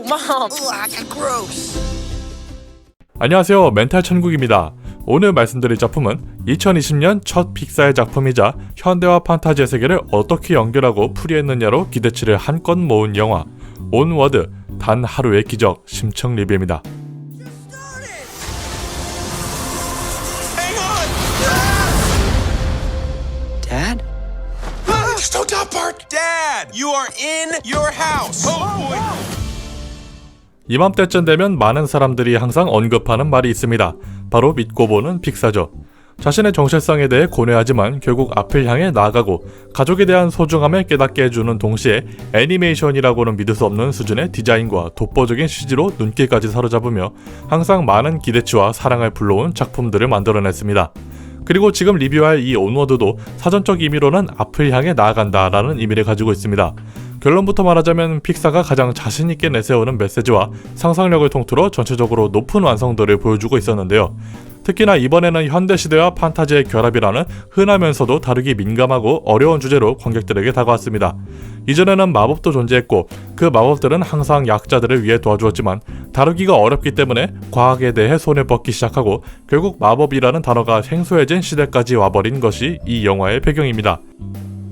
Mom. Gross. 안녕하세요, 멘탈 천국입니다. 오늘 말씀드릴 작품은 2020년 첫 픽사의 작품이자 현대와 판타지의 세계를 어떻게 연결하고 풀이했느냐로 기대치를 한껏 모은 영화 온워드 단 하루의 기적 심층 리뷰입니다. Hang on! Dad? Just don't top part. Dad, you are in your house. Oh boy. 이맘때쯤 되면 많은 사람들이 항상 언급하는 말이 있습니다. 바로 믿고 보는 픽사죠. 자신의 정체성에 대해 고뇌하지만 결국 앞을 향해 나아가고 가족에 대한 소중함을 깨닫게 해주는 동시에 애니메이션이라고는 믿을 수 없는 수준의 디자인과 독보적인 CG로 눈길까지 사로잡으며 항상 많은 기대치와 사랑을 불러온 작품들을 만들어냈습니다. 그리고 지금 리뷰할 이 온워드도 사전적 의미로는 앞을 향해 나아간다 라는 의미를 가지고 있습니다. 결론부터 말하자면 픽사가 가장 자신있게 내세우는 메시지와 상상력을 통틀어 전체적으로 높은 완성도를 보여주고 있었는데요. 특히나 이번에는 현대시대와 판타지의 결합이라는 흔하면서도 다르게 민감하고 어려운 주제로 관객들에게 다가왔습니다. 이전에는 마법도 존재했고 그 마법들은 항상 약자들을 위해 도와주었지만 다루기가 어렵기 때문에 과학에 대해 손을 뻗기 시작하고 결국 마법이라는 단어가 생소해진 시대까지 와버린 것이 이 영화의 배경입니다.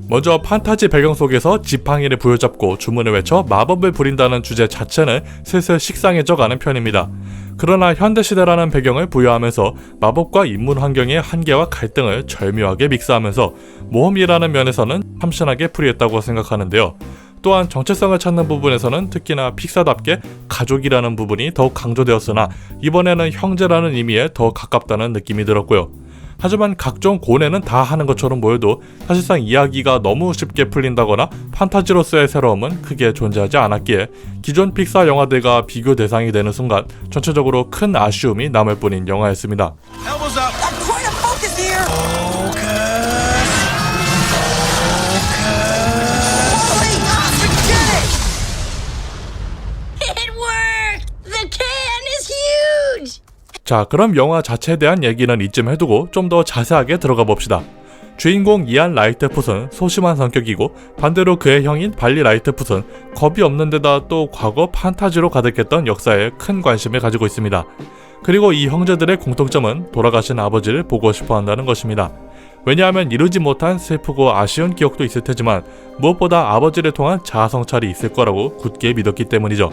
먼저 판타지 배경 속에서 지팡이를 부여잡고 주문을 외쳐 마법을 부린다는 주제 자체는 슬슬 식상해져가는 편입니다. 그러나 현대시대라는 배경을 부여하면서 마법과 인문 환경의 한계와 갈등을 절묘하게 믹스하면서 모험이라는 면에서는 참신하게 풀이했다고 생각하는데요. 또한 정체성을 찾는 부분에서는 특히나 픽사답게 가족이라는 부분이 더욱 강조되었으나 이번에는 형제라는 의미에 더 가깝다는 느낌이 들었고요. 하지만 각종 고뇌는 다 하는 것처럼 보여도 사실상 이야기가 너무 쉽게 풀린다거나 판타지로서의 새로움은 크게 존재하지 않았기에 기존 픽사 영화들과 비교 대상이 되는 순간 전체적으로 큰 아쉬움이 남을 뿐인 영화였습니다. Elbows up. I'm trying to focus here. It worked! The can is huge! 자, 그럼 영화 자체에 대한 얘기는 이쯤 해두고 좀 더 자세하게 들어가 봅시다. 주인공 이안 라이트풋은 소심한 성격이고 반대로 그의 형인 발리 라이트풋은 겁이 없는 데다 또 과거 판타지로 가득했던 역사에 큰 관심을 가지고 있습니다. 그리고 이 형제들의 공통점은 돌아가신 아버지를 보고 싶어 한다는 것입니다. 왜냐하면 이루지 못한 슬프고 아쉬운 기억도 있을 테지만 무엇보다 아버지를 통한 자아성찰이 있을 거라고 굳게 믿었기 때문이죠.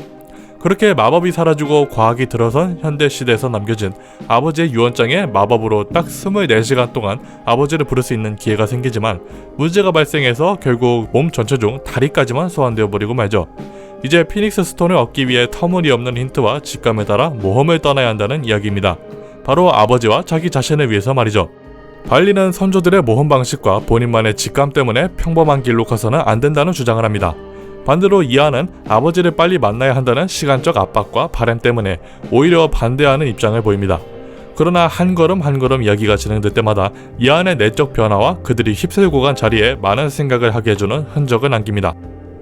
그렇게 마법이 사라지고 과학이 들어선 현대시대에서 남겨진 아버지의 유언장에 마법으로 딱 24시간 동안 아버지를 부를 수 있는 기회가 생기지만 문제가 발생해서 결국 몸 전체 중 다리까지만 소환되어 버리고 말죠. 이제 피닉스 스톤을 얻기 위해 터무니없는 힌트와 직감에 따라 모험을 떠나야 한다는 이야기입니다. 바로 아버지와 자기 자신을 위해서 말이죠. 발리는 선조들의 모험 방식과 본인만의 직감 때문에 평범한 길로 가서는 안 된다는 주장을 합니다. 반대로 이안은 아버지를 빨리 만나야 한다는 시간적 압박과 바람 때문에 오히려 반대하는 입장을 보입니다. 그러나 한 걸음 한 걸음 이야기가 진행될 때마다 이안의 내적 변화와 그들이 휩쓸고 간 자리에 많은 생각을 하게 해주는 흔적을 남깁니다.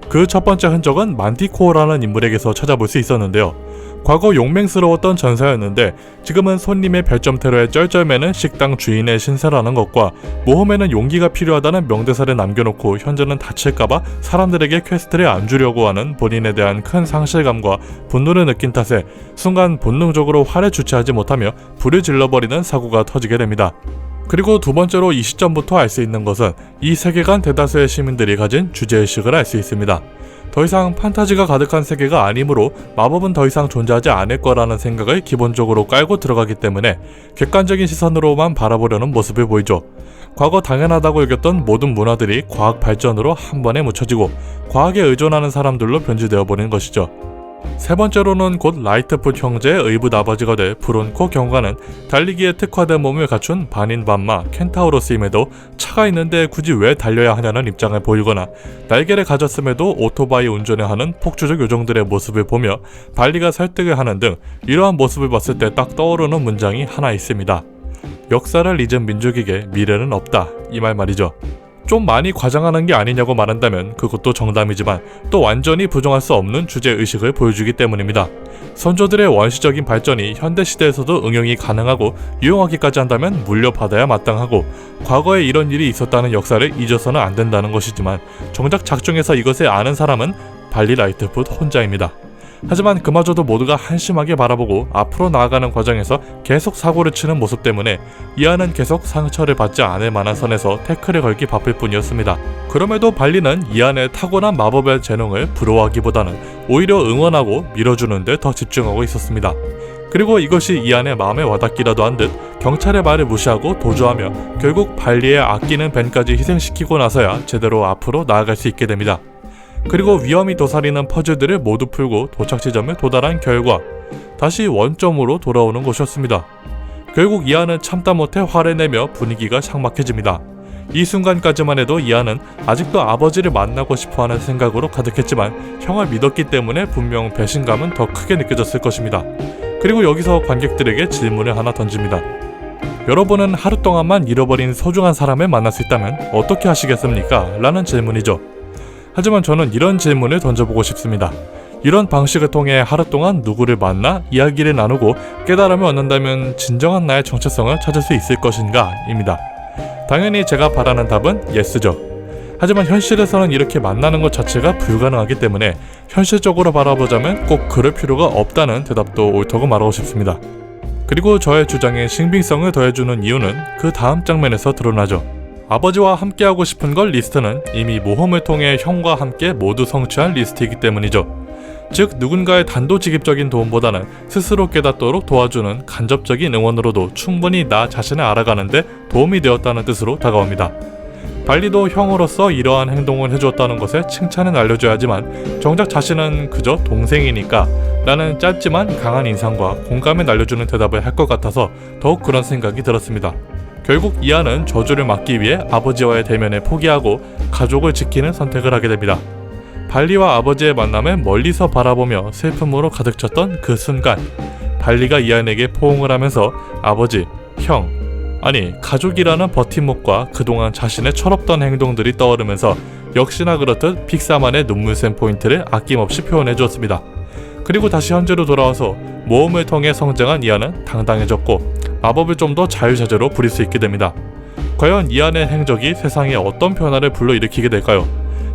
그 첫 번째 흔적은 만티코어라는 인물에게서 찾아볼 수 있었는데요. 과거 용맹스러웠던 전사였는데 지금은 손님의 별점테러에 쩔쩔매는 식당 주인의 신세라는 것과 모험에는 용기가 필요하다는 명대사를 남겨놓고 현재는 다칠까봐 사람들에게 퀘스트를 안 주려고 하는 본인에 대한 큰 상실감과 분노를 느낀 탓에 순간 본능적으로 화를 주체하지 못하며 불을 질러버리는 사고가 터지게 됩니다. 그리고 두 번째로 이 시점부터 알 수 있는 것은 이 세계관 대다수의 시민들이 가진 주제의식을 알 수 있습니다. 더 이상 판타지가 가득한 세계가 아니므로 마법은 더 이상 존재하지 않을 거라는 생각을 기본적으로 깔고 들어가기 때문에 객관적인 시선으로만 바라보려는 모습을 보이죠. 과거 당연하다고 여겼던 모든 문화들이 과학 발전으로 한 번에 묻혀지고 과학에 의존하는 사람들로 변질되어 버린 것이죠. 세 번째로는 곧 라이트풋 형제의 의붓 아버지가 될 브론코 경관은 달리기에 특화된 몸을 갖춘 반인반마 켄타우로스임에도 차가 있는데 굳이 왜 달려야 하냐는 입장을 보이거나 날개를 가졌음에도 오토바이 운전을 하는 폭주적 요정들의 모습을 보며 발리가 설득을 하는 등 이러한 모습을 봤을 때 딱 떠오르는 문장이 하나 있습니다. 역사를 잊은 민족에게 미래는 없다, 이 말이죠. 좀 많이 과장하는 게 아니냐고 말한다면 그것도 정답이지만 또 완전히 부정할 수 없는 주제의식을 보여주기 때문입니다. 선조들의 원시적인 발전이 현대시대에서도 응용이 가능하고 유용하기까지 한다면 물려받아야 마땅하고 과거에 이런 일이 있었다는 역사를 잊어서는 안 된다는 것이지만 정작 작중에서 이것을 아는 사람은 발리 라이트풋 혼자입니다. 하지만 그마저도 모두가 한심하게 바라보고 앞으로 나아가는 과정에서 계속 사고를 치는 모습 때문에 이안은 계속 상처를 받지 않을 만한 선에서 태클을 걸기 바쁠 뿐이었습니다. 그럼에도 발리는 이안의 타고난 마법의 재능을 부러워하기보다는 오히려 응원하고 밀어주는 데 더 집중하고 있었습니다. 그리고 이것이 이안의 마음에 와닿기라도 한 듯 경찰의 말을 무시하고 도주하며 결국 발리의 아끼는 벤까지 희생시키고 나서야 제대로 앞으로 나아갈 수 있게 됩니다. 그리고 위험이 도사리는 퍼즐들을 모두 풀고 도착 지점에 도달한 결과 다시 원점으로 돌아오는 것이었습니다. 결국 이안은 참다 못해 화를 내며 분위기가 삭막해집니다. 이 순간까지만 해도 이안은 아직도 아버지를 만나고 싶어하는 생각으로 가득했지만 형을 믿었기 때문에 분명 배신감은 더 크게 느껴졌을 것입니다. 그리고 여기서 관객들에게 질문을 하나 던집니다. 여러분은 하루 동안만 잃어버린 소중한 사람을 만날 수 있다면 어떻게 하시겠습니까? 라는 질문이죠. 하지만 저는 이런 질문을 던져보고 싶습니다. 이런 방식을 통해 하루 동안 누구를 만나 이야기를 나누고 깨달음을 얻는다면 진정한 나의 정체성을 찾을 수 있을 것인가? 입니다. 당연히 제가 바라는 답은 예스죠. 하지만 현실에서는 이렇게 만나는 것 자체가 불가능하기 때문에 현실적으로 바라보자면 꼭 그럴 필요가 없다는 대답도 옳다고 말하고 싶습니다. 그리고 저의 주장에 신빙성을 더해주는 이유는 그 다음 장면에서 드러나죠. 아버지와 함께하고 싶은 걸 리스트는 이미 모험을 통해 형과 함께 모두 성취한 리스트이기 때문이죠. 즉 누군가의 단도직입적인 도움보다는 스스로 깨닫도록 도와주는 간접적인 응원으로도 충분히 나 자신을 알아가는데 도움이 되었다는 뜻으로 다가옵니다. 발리도 형으로서 이러한 행동을 해주었다는 것에 칭찬은 알려줘야지만 정작 자신은 그저 동생이니까 라는 짧지만 강한 인상과 공감을 날려주는 대답을 할 것 같아서 더욱 그런 생각이 들었습니다. 결국 이안은 저주를 막기 위해 아버지와의 대면을 포기하고 가족을 지키는 선택을 하게 됩니다. 발리와 아버지의 만남을 멀리서 바라보며 슬픔으로 가득 찼던 그 순간 발리가 이안에게 포옹을 하면서 아버지, 형, 아니 가족이라는 버팀목과 그동안 자신의 철없던 행동들이 떠오르면서 역시나 그렇듯 픽사만의 눈물샘 포인트를 아낌없이 표현해 주었습니다. 그리고 다시 현재로 돌아와서 모험을 통해 성장한 이안은 당당해졌고 마법을 좀 더 자유자재로 부릴 수 있게 됩니다. 과연 이안의 행적이 세상에 어떤 변화를 불러일으키게 될까요?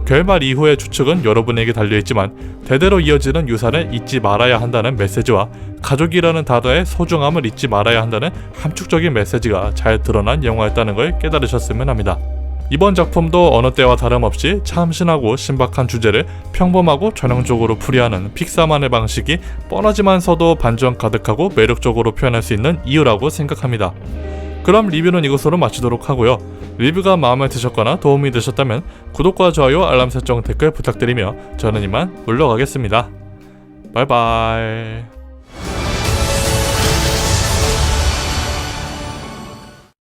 결말 이후의 추측은 여러분에게 달려있지만 대대로 이어지는 유산을 잊지 말아야 한다는 메시지와 가족이라는 단어의 소중함을 잊지 말아야 한다는 함축적인 메시지가 잘 드러난 영화였다는 걸 깨달으셨으면 합니다. 이번 작품도 어느 때와 다름없이 참신하고 신박한 주제를 평범하고 전형적으로 풀이하는 픽사만의 방식이 뻔하지만서도 반전 가득하고 매력적으로 표현할 수 있는 이유라고 생각합니다. 그럼 리뷰는 이것으로 마치도록 하고요. 리뷰가 마음에 드셨거나 도움이 되셨다면 구독과 좋아요, 알람 설정, 댓글 부탁드리며 저는 이만 물러가겠습니다. 바이바이.